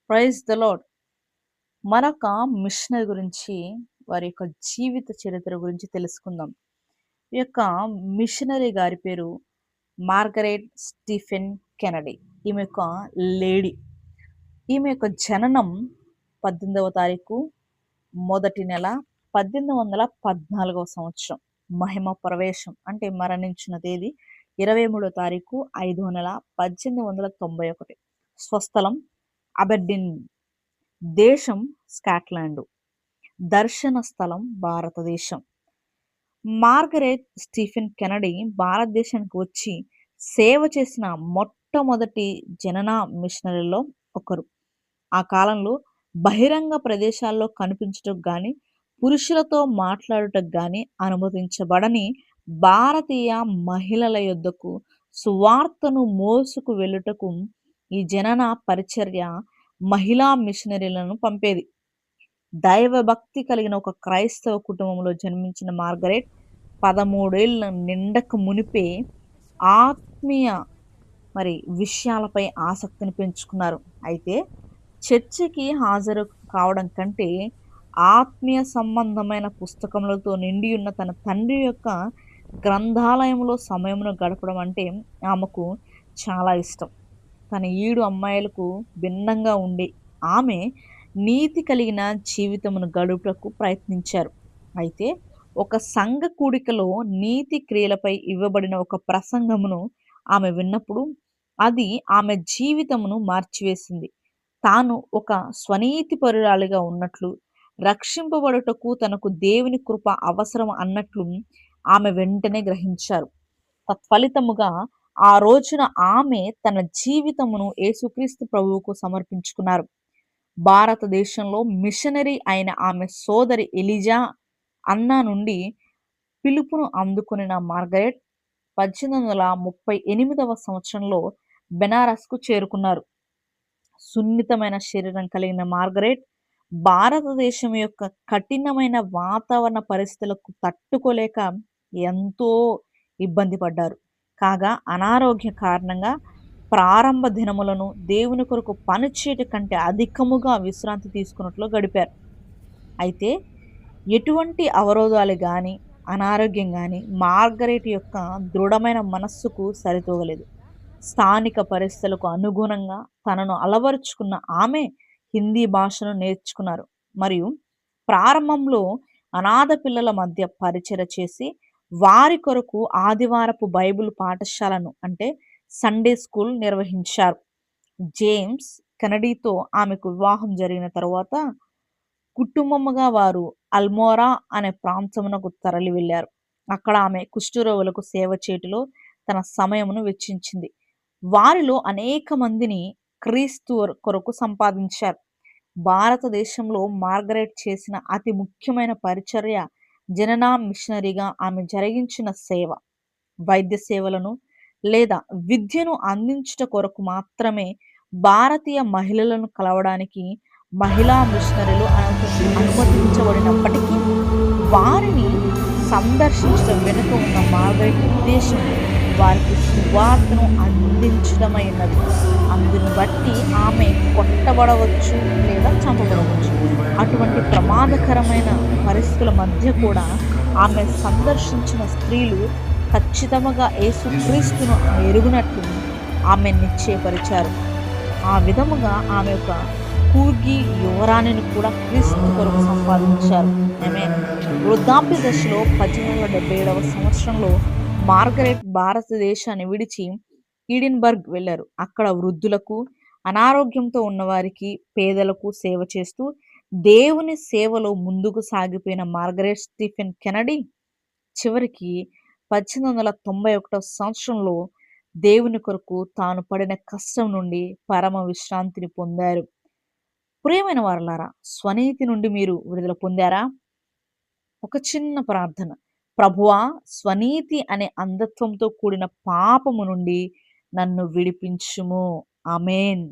Praise the Lord. మరొక missionary గురించి, వారి యొక్క జీవిత చరిత్ర గురించి తెలుసుకుందాం. ఈ యొక్క మిషనరీ గారి పేరు మార్గరెట్ స్టీఫెన్ కెనడీ. ఈమె యొక్క లేడీ. ఈమె యొక్క జననం 18వ తారీఖు మొదటి నెల 1814వ సంవత్సరం. మహిమ ప్రవేశం అంటే మరణించిన తేదీ 23వ తారీఖు 5వ నెల 1891. స్వస్థలం అబెర్డీన్. దేశం స్కాట్లాండు. దర్శన స్థలం భారతదేశం. మార్గరెట్ స్టీఫెన్ కెనడీ భారతదేశానికి వచ్చి సేవ చేసిన మొట్టమొదటి జనన మిషనరీలో ఒకరు. ఆ కాలంలో బహిరంగ ప్రదేశాల్లో కనిపించుటకు గాని, పురుషులతో మాట్లాడుటకు గాని అనుమతించబడని భారతీయ మహిళల యొద్దకు సువార్తను మోసుకు వెళ్ళుటకు ఈ జనన పరిచర్య మహిళా మిషనరీలను పంపేది. దైవభక్తి కలిగిన ఒక క్రైస్తవ కుటుంబంలో జన్మించిన మార్గరెట్ 13 ఏళ్ల నిండక మునిపే ఆత్మీయ విషయాలపై ఆసక్తిని పెంచుకున్నారు. అయితే చర్చికి హాజరు కావడం కంటే ఆత్మీయ సంబంధమైన పుస్తకములతో నిండి ఉన్న తన తండ్రి యొక్క గ్రంథాలయంలో సమయమును గడపడం అంటే ఆమెకు చాలా ఇష్టం. తన 7 అమ్మాయిలకు భిన్నంగా ఉండే ఆమె నీతి కలిగిన జీవితమును గడుపుటకు ప్రయత్నించారు. అయితే ఒక సంఘ కూడికలో నీతి క్రియలపై ఇవ్వబడిన ఒక ప్రసంగమును ఆమె విన్నప్పుడు అది ఆమె జీవితమును మార్చివేసింది. తాను ఒక స్వనీతిపరురాలిగా ఉన్నట్లు, రక్షింపబడుటకు తనకు దేవుని కృప అవసరం అన్నట్లు ఆమె వెంటనే గ్రహించారు. తత్ఫలితముగా ఆ రోజున ఆమె తన జీవితమును యేసుక్రీస్తు ప్రభువుకు సమర్పించుకున్నారు. భారతదేశంలో మిషనరీ అయిన ఆమె సోదరి ఎలిజా అన్నా నుండి పిలుపును అందుకొనిన మార్గరెట్ 1838వ సంవత్సరంలో బెనారస్కు చేరుకున్నారు. సున్నితమైన శరీరం కలిగిన మార్గరెట్ భారతదేశం యొక్క కఠినమైన వాతావరణ పరిస్థితులకు తట్టుకోలేక ఎంతో ఇబ్బంది పడ్డారు. కాగా అనారోగ్య కారణంగా ప్రారంభ దినములను దేవుని కొరకు పనిచేయట కంటే అధికముగా విశ్రాంతి తీసుకున్నట్లు గడిపారు. అయితే ఎటువంటి అవరోధాలు గాని, అనారోగ్యం గాని మార్గరెట్ యొక్క దృఢమైన మనస్సుకు సరితూగలేదు. స్థానిక పరిస్థితులకు అనుగుణంగా తనను అలవరుచుకున్న ఆమె హిందీ భాషను నేర్చుకున్నారు. మరియు ప్రారంభంలో అనాథ పిల్లల మధ్య పరిచయ చేసి వారి కొరకు ఆదివారపు బైబిల్ పాఠశాలను అంటే సండే స్కూల్ నిర్వహించారు. జేమ్స్ కెనడీతో ఆమెకు వివాహం జరిగిన తరువాత కుటుంబముగా వారు అల్మోరా అనే ప్రాంతమునకు తరలి వెళ్ళారు. అక్కడ ఆమె కుష్ఠరోగులకు సేవ చేయుటలో తన సమయమును వెచ్చించింది. వారిలో అనేక మందిని క్రీస్తు కొరకు సంపాదించారు. భారతదేశంలో మార్గరెట్ చేసిన అతి ముఖ్యమైన పరిచర్య జననా మిషనరీగా ఆమె జరిగించిన సేవ. వైద్య సేవలను లేదా విద్యను అందించుట కొరకు మాత్రమే భారతీయ మహిళలను కలవడానికి మహిళా మిషనరీలు అనుమతించబడినప్పటికీ వారిని సందర్శించడం వెనుక ఉన్న మార్గరెట్ ఉద్దేశం వారికి సువార్తను అందించడమైనది. అందును బట్టి ఆమె కొట్టబడవచ్చు లేదా చంపబడవచ్చు. అటువంటి ప్రమాదకరమైన పరిస్థితుల మధ్య కూడా ఆమె సందర్శించిన స్త్రీలు ఖచ్చితంగా యేసుక్రీస్తును ఎరుగునట్లు ఆమె నిశ్చయపరిచారు. ఆ విధముగా ఆమె యొక్క కూర్గి యువరాణిని కూడా క్రీస్తు కొరకు సంపాదించారు. ఆమె వృద్ధాప్య దశలో 1877వ సంవత్సరంలో మార్గరెట్ భారతదేశాన్ని విడిచి ఈడిన్బర్గ్ వెళ్ళారు. అక్కడ వృద్ధులకు, అనారోగ్యంతో ఉన్నవారికి, పేదలకు సేవ చేస్తూ దేవుని సేవలో ముందుకు సాగిపోయిన మార్గరెట్ స్టీఫెన్ కెనడీ చివరికి 1891వ సంవత్సరంలో దేవుని కొరకు తాను పడిన కష్టం నుండి పరమ విశ్రాంతిని పొందారు. ప్రియమైన వారలారా, స్వనీతి నుండి మీరు విడుదల పొందారా? ఒక చిన్న ప్రార్థన. ప్రభువా, స్వనీతి అనే అంధత్వంతో కూడిన పాపము నుండి నన్ను విడిపించుము. ఆమేన్.